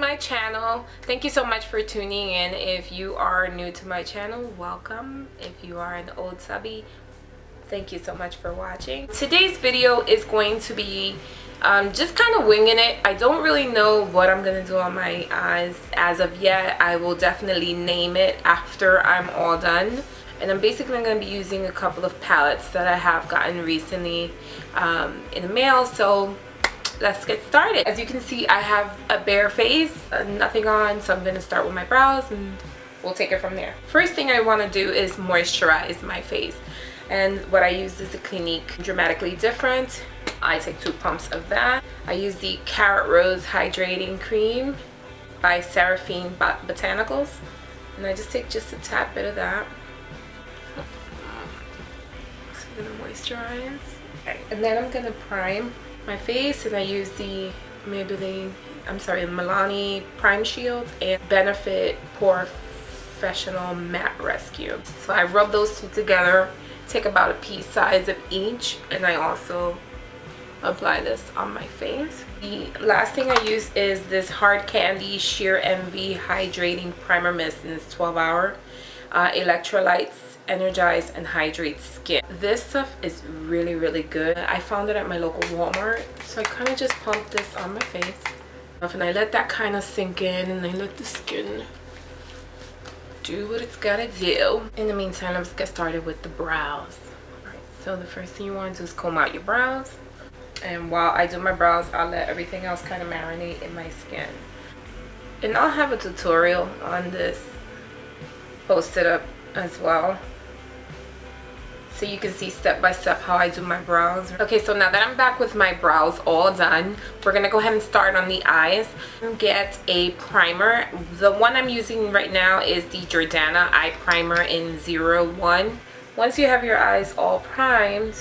my channel. Thank you so much for tuning in. If you are new to my channel, welcome. If you are an old subby, thank you so much for watching. Today's video is going to be just kind of winging it. I don't really know what I'm gonna do on my eyes as of yet. I will definitely name it after I'm all done. And I'm basically going to be using a couple of palettes that I have gotten recently in the mail. So let's get started. As you can see, I have a bare face, nothing on, so I'm going to start with my brows and we'll take it from there. First thing I want to do is moisturize my face, and what I use is the Clinique Dramatically Different. I take 2 pumps of that. I use the Carrot Rose Hydrating Cream by Seraphine Botanicals, and I just take just a tad bit of that. So I'm going to moisturize. Okay. And then I'm going to prime my face, and I use the Milani Prime Shield and Benefit Porefessional Matte Rescue. So I rub those two together, take about a pea size of each, and I also apply this on my face. The last thing I use is this Hard Candy Sheer Envy Hydrating Primer Mist, and it's 12-hour. Electrolytes, energize, and hydrate skin. This stuff is really good. I found it at my local Walmart, so I kind of just pump this on my face and I let that kind of sink in, and I let the skin do what it's gotta do. In the meantime, let's get started with the brows. Alright, so the first thing you want to do is comb out your brows, and while I do my brows, I'll let everything else kind of marinate in my skin. And I'll have a tutorial on this posted up as well, so you can see step by step how I do my brows. Okay, so now that I'm back with my brows all done, we're gonna go ahead and start on the eyes. Get a primer. The one I'm using right now is the Jordana Eye Primer in 01. Once you have your eyes all primed,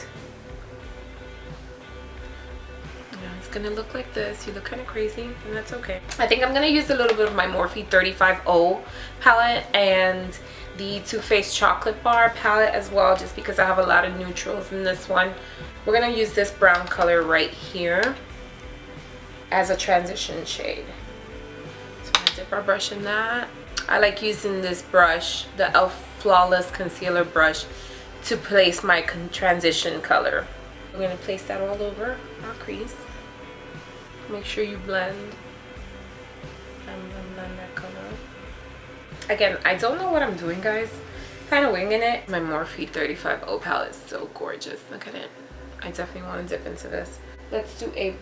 it's gonna look like this. You look kind of crazy, and that's okay. I think I'm gonna use a little bit of my Morphe 35O palette and the Too Faced Chocolate Bar palette as well, just because I have a lot of neutrals in this one. We're gonna use this brown color right here as a transition shade. So I'm gonna dip our brush in that. I like using this brush, the e.l.f. Flawless Concealer brush, to place my transition color. We're gonna place that all over our crease. Make sure you blend that color. Again, I don't know what I'm doing, guys. Kind of winging it. My Morphe 35O palette is so gorgeous. Look at it. I definitely want to dip into this. Let's do a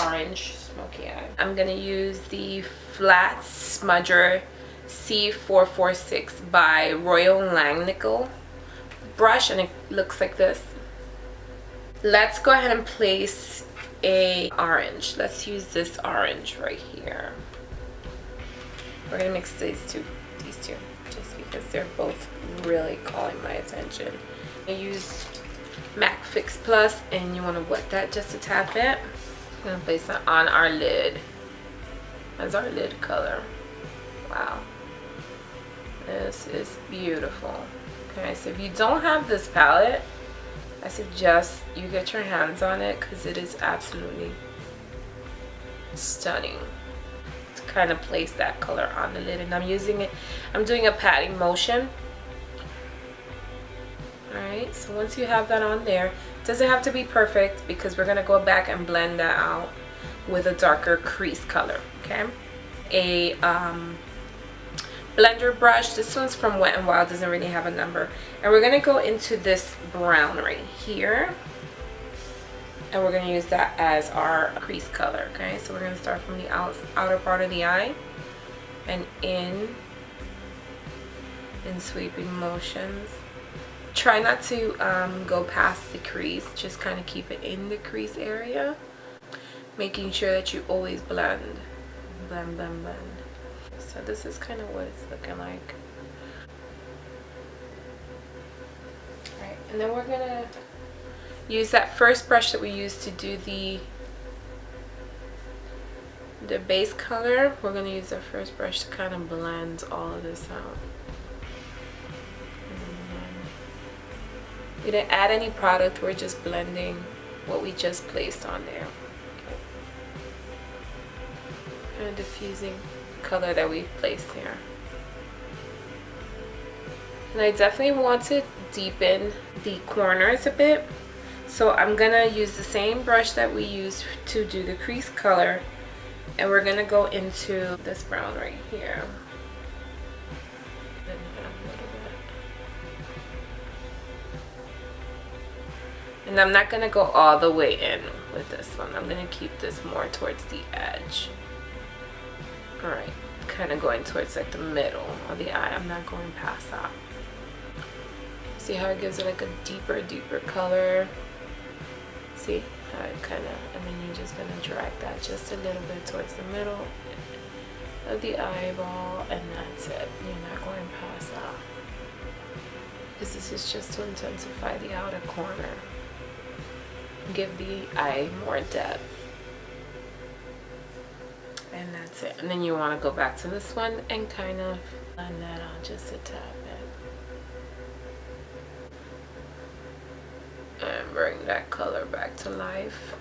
orange smoky eye. I'm going to use the Flat Smudger C446 by Royal Langnickel brush, and it looks like this. Let's go ahead and place a orange. Let's use this orange right here. We're going to mix these two just because they're both really calling my attention. I use MAC Fix Plus, and you want to wet that just a tad bit. I'm going to place that on our lid as our lid color. Wow, this is beautiful. Okay, so if you don't have this palette, I suggest you get your hands on it because it is absolutely stunning. Kind of place that color on the lid, and I'm doing a patting motion. Alright, so once you have that on there, it doesn't have to be perfect because we're going to go back and blend that out with a darker crease color. Okay, a blender brush. This one's from Wet n Wild, doesn't really have a number, and we're going to go into this brown right here, and we're going to use that as our crease color. Okay, so we're going to start from the outer part of the eye and in sweeping motions. Try not to go past the crease, just kind of keep it in the crease area, making sure that you always blend. So this is kind of what it's looking like. Alright, and then we're going to use that first brush that we used to do the base color. We're going to use the first brush to kind of blend all of this out. We didn't add any product, we're just blending what we just placed on there. Okay. Kind of diffusing color that we've placed here. And I definitely want to deepen the corners a bit. So I'm gonna use the same brush that we used to do the crease color, and we're gonna go into this brown right here. And I'm not gonna go all the way in with this one. I'm gonna keep this more towards the edge. All right, kind of going towards like the middle of the eye. I'm not going past that. See how it gives it like a deeper color? See how it kind of, and then you're just gonna drag that just a little bit towards the middle of the eyeball, and that's it. You're not going past that, because this is just to intensify the outer corner, give the eye more depth, and that's it. And then you want to go back to this one and kind of blend that out just a tad bit and bring that color back to life.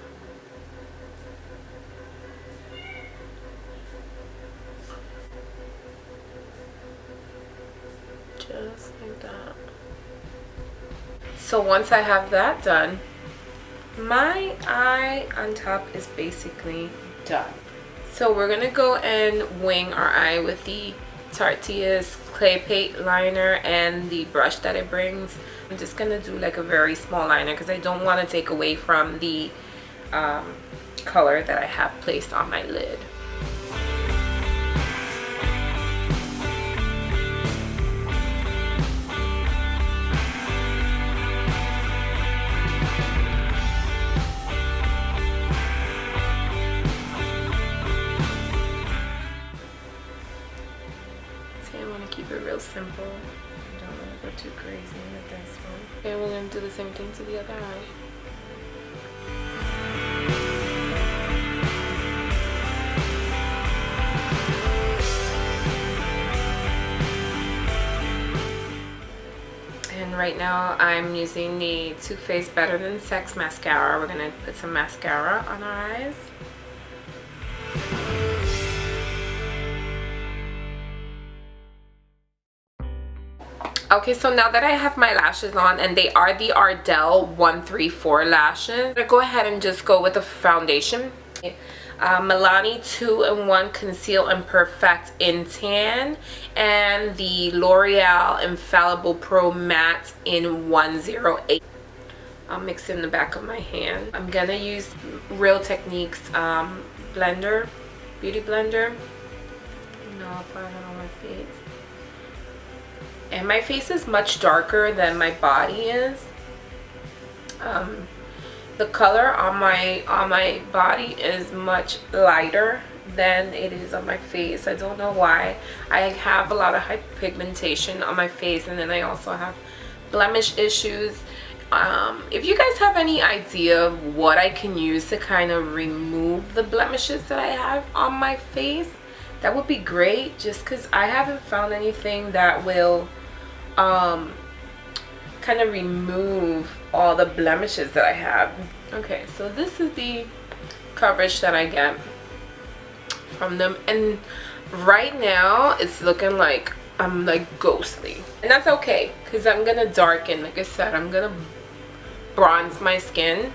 Just like that. So once I have that done, my eye on top is basically done. So we're gonna go and wing our eye with the Tarteist clay paint liner and the brush that it brings. I'm just gonna do like a very small liner because I don't want to take away from the color that I have placed on my lid. Simple. I don't want to go too crazy with this one. Okay, we're going to do the same thing to the other eye. And right now I'm using the Too Faced Better Than Sex Mascara. We're going to put some mascara on our eyes. Okay, so now that I have my lashes on, and they are the Ardell 134 lashes, I'm gonna go ahead and just go with the foundation. Milani 2-in-1 Conceal and Perfect in Tan, and the L'Oreal Infallible Pro Matte in 108. I'll mix it in the back of my hand. I'm gonna use Real Techniques blender, beauty blender. I'll apply that on my face. And my face is much darker than my body is. The color on my body is much lighter than it is on my face. I don't know why. I have a lot of hyperpigmentation on my face, and then I also have blemish issues. If you guys have any idea of what I can use to kind of remove the blemishes that I have on my face, that would be great, just because I haven't found anything that will kind of remove all the blemishes that I have. Okay, so this is the coverage that I get from them, and right now it's looking like I'm like ghostly, and that's okay because I'm gonna darken, like I said, I'm gonna bronze my skin,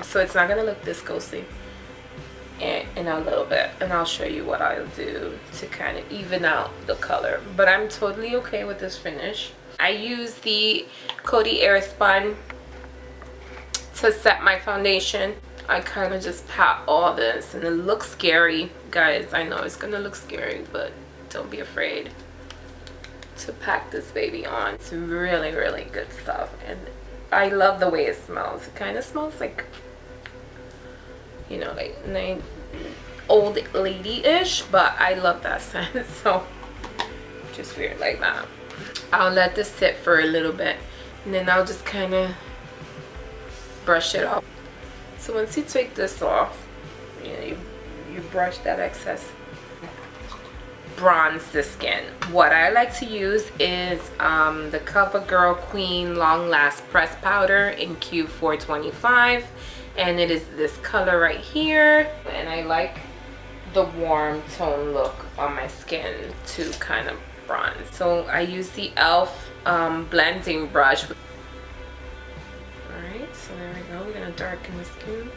so it's not gonna look this ghostly in a little bit, and I'll show you what I'll do to kind of even out the color. But I'm totally okay with this finish. I use the Coty Airspun to set my foundation. I kind of just pat all this, and it looks scary, guys. I know it's gonna look scary, but don't be afraid to pack this baby on. It's really, really good stuff, and I love the way it smells. It kind of smells like, you know, like old lady-ish, but I love that scent. So just weird like that. I'll let this sit for a little bit, and then I'll just kind of brush it off. So once you take this off, you know, you brush that excess, bronze the skin. What I like to use is the Covergirl Queen Long Last Press Powder in Q425, and it is this color right here, and I like the warm tone look on my skin to kind of bronze. So I use the e.l.f. blending brush. Alright, so there we go. We're going to darken the skin.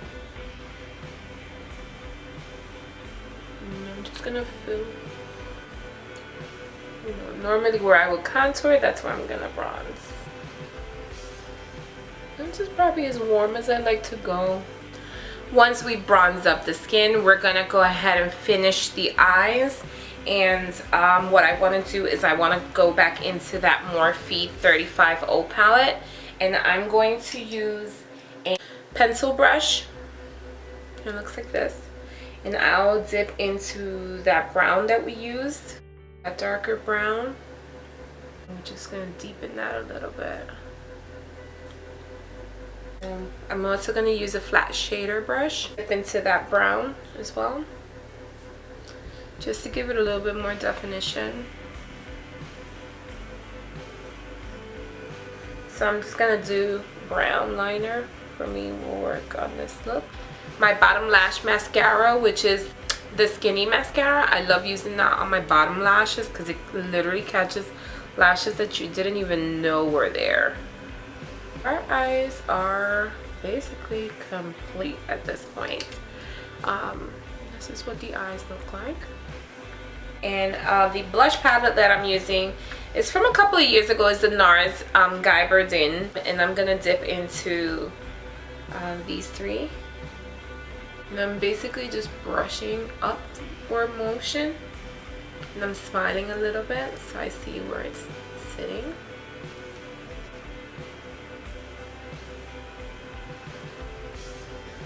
And I'm just going to fill. You know, normally where I would contour, that's where I'm going to bronze. This is probably as warm as I like to go. Once we bronze up the skin, we're going to go ahead and finish the eyes. And what I want to do is I want to go back into that Morphe 35O palette, and I'm going to use a pencil brush. It looks like this, and I'll dip into that brown that we used, that darker brown. I'm just going to deepen that a little bit. I'm also going to use a flat shader brush, dip into that brown as well, just to give it a little bit more definition. So I'm just gonna do brown liner. For me, will work on this look. My bottom lash mascara, which is the skinny mascara. I love using that on my bottom lashes because it literally catches lashes that you didn't even know were there. Our eyes are basically complete at this point. This is what the eyes look like. And the blush palette that I'm using is from a couple of years ago. It's the NARS Gabardine, and I'm gonna dip into these three, and I'm basically just brushing upward motion, and I'm smiling a little bit so I see where it's sitting.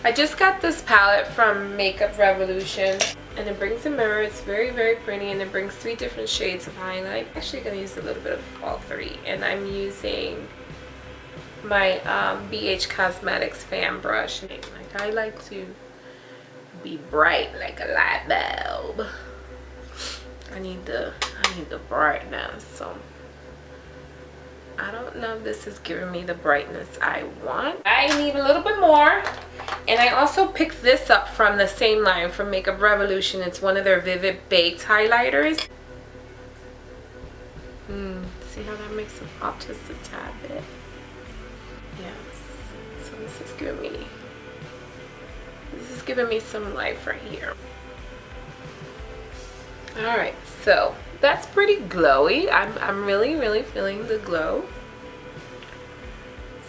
I just got this palette from Makeup Revolution, and it brings a mirror. It's very, very pretty, and it brings 3 different shades of highlight. I'm actually going to use a little bit of all 3, and I'm using my BH Cosmetics fan brush. Like, I like to be bright like a light bulb. I need the brightness, so I don't know if this is giving me the brightness I want. I need a little bit more. And I also picked this up from the same line from Makeup Revolution. It's one of their Vivid Baked highlighters. See how that makes it pop just a tad bit? Yes. So this is giving me some life right here. Alright, so that's pretty glowy. I'm really, really feeling the glow.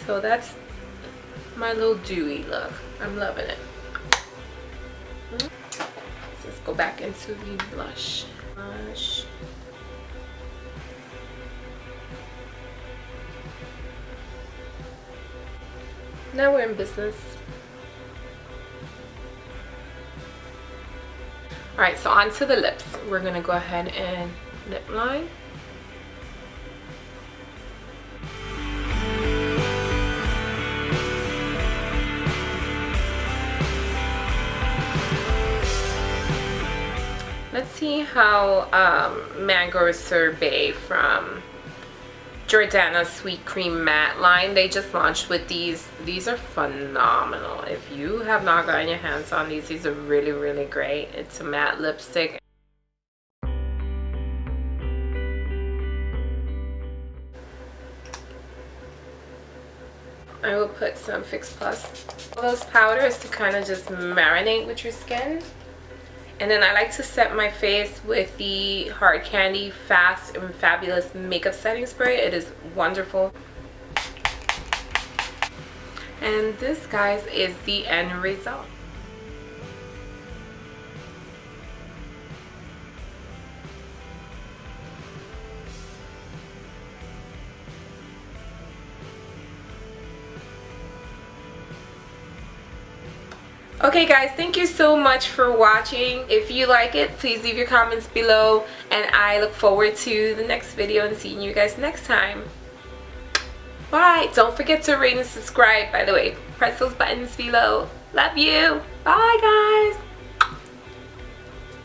So that's my little dewy look. I'm loving it. Let's go back into the blush. Now we're in business. Alright, so onto the lips. We're gonna go ahead and lip line. Let's see how Mango Sorbet from Jordana Sweet Cream Matte line. They just launched with these. These are phenomenal. If you have not gotten your hands on these are really, really great. It's a matte lipstick. I will put some Fix Plus. All those powders to kind of just marinate with your skin. And then I like to set my face with the Hard Candy Fast and Fabulous Makeup Setting Spray. It is wonderful. And this, guys, is the end result. Okay guys, thank you so much for watching. If you like it, please leave your comments below, and I look forward to the next video and seeing you guys next time. Bye. Don't forget to rate and subscribe, by the way. Press those buttons below. Love you. Bye guys.